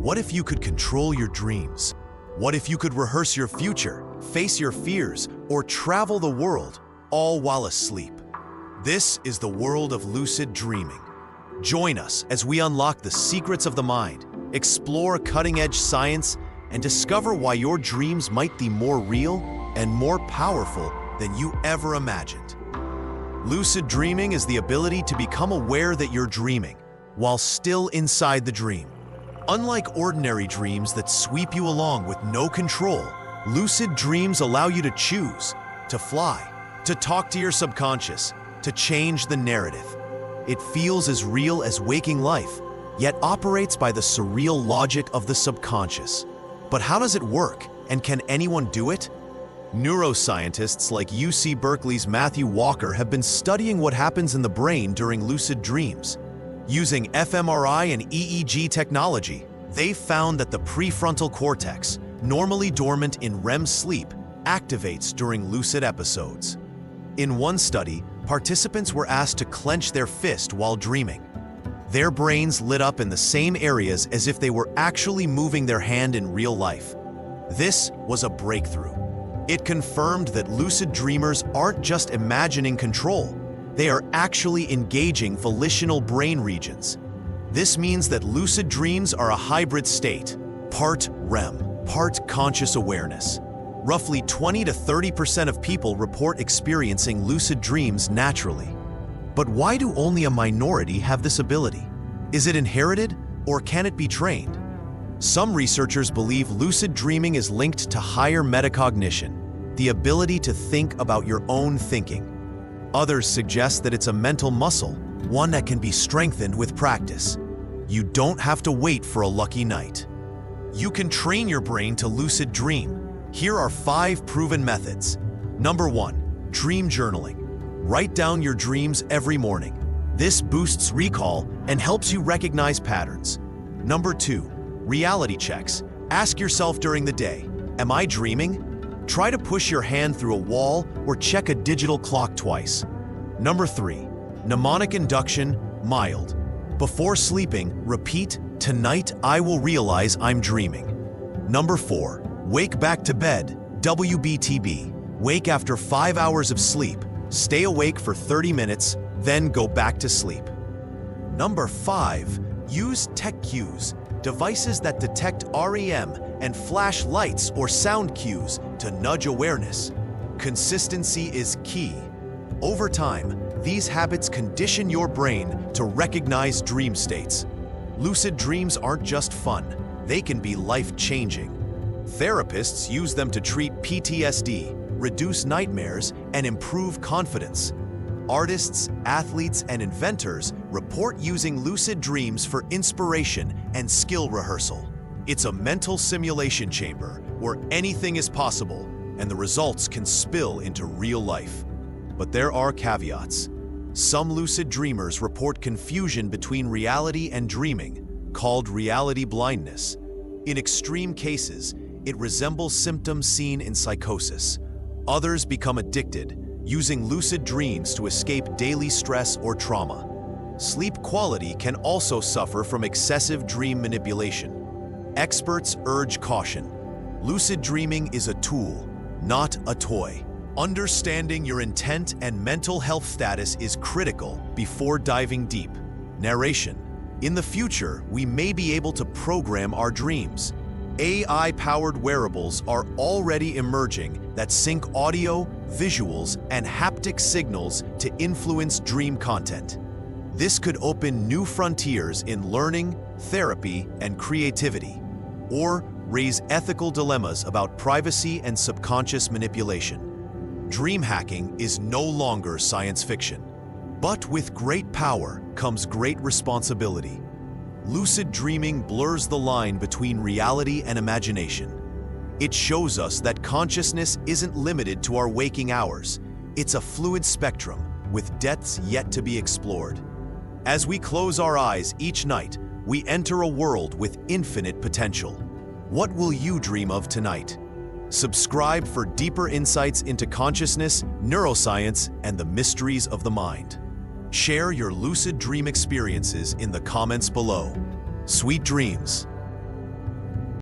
What if you could control your dreams? What if you could rehearse your future, face your fears, or travel the world, all while asleep? This is the world of lucid dreaming. Join us as we unlock the secrets of the mind, explore cutting-edge science, and discover why your dreams might be more real and more powerful than you ever imagined. Lucid dreaming is the ability to become aware that you're dreaming while still inside the dream. Unlike ordinary dreams that sweep you along with no control, lucid dreams allow you to choose, to fly, to talk to your subconscious, to change the narrative. It feels as real as waking life, yet operates by the surreal logic of the subconscious. But how does it work, and can anyone do it? Neuroscientists like UC Berkeley's Matthew Walker have been studying what happens in the brain during lucid dreams. Using fMRI and EEG technology, they found that the prefrontal cortex, normally dormant in REM sleep, activates during lucid episodes. In one study, participants were asked to clench their fist while dreaming. Their brains lit up in the same areas as if they were actually moving their hand in real life. This was a breakthrough. It confirmed that lucid dreamers aren't just imagining control. They are actually engaging volitional brain regions. This means that lucid dreams are a hybrid state, part REM, part conscious awareness. Roughly 20 to 30% of people report experiencing lucid dreams naturally. But why do only a minority have this ability? Is it inherited, or can it be trained? Some researchers believe lucid dreaming is linked to higher metacognition, the ability to think about your own thinking. Others suggest that it's a mental muscle, one that can be strengthened with practice. You don't have to wait for a lucky night. You can train your brain to lucid dream. Here are 5 proven methods. Number 1, dream journaling. Write down your dreams every morning. This boosts recall and helps you recognize patterns. Number 2, reality checks. Ask yourself during the day, am I dreaming? Try to push your hand through a wall or check a digital clock twice. Number 3, mnemonic induction, mild. Before sleeping, repeat, tonight I will realize I'm dreaming. Number 4, wake back to bed, WBTB. Wake after 5 hours of sleep. Stay awake for 30 minutes, then go back to sleep. Number 5, use tech cues. Devices that detect REM and flash lights or sound cues to nudge awareness. Consistency is key. Over time, these habits condition your brain to recognize dream states. Lucid dreams aren't just fun, they can be life-changing. Therapists use them to treat PTSD, reduce nightmares, and improve confidence. Artists, athletes, and inventors report using lucid dreams for inspiration and skill rehearsal. It's a mental simulation chamber where anything is possible and the results can spill into real life. But there are caveats. Some lucid dreamers report confusion between reality and dreaming, called reality blindness. In extreme cases, it resembles symptoms seen in psychosis. Others become addicted, using lucid dreams to escape daily stress or trauma. Sleep quality can also suffer from excessive dream manipulation. Experts urge caution. Lucid dreaming is a tool, not a toy. Understanding your intent and mental health status is critical before diving deep. Narration. In the future, we may be able to program our dreams. AI-powered wearables are already emerging that sync audio, visuals, and haptic signals to influence dream content. This could open new frontiers in learning, therapy, and creativity, or raise ethical dilemmas about privacy and subconscious manipulation. Dream hacking is no longer science fiction. But with great power comes great responsibility. Lucid dreaming blurs the line between reality and imagination. It shows us that consciousness isn't limited to our waking hours. It's a fluid spectrum with depths yet to be explored. As we close our eyes each night, we enter a world with infinite potential. What will you dream of tonight? Subscribe for deeper insights into consciousness, neuroscience, and the mysteries of the mind. Share your lucid dream experiences in the comments below. Sweet dreams.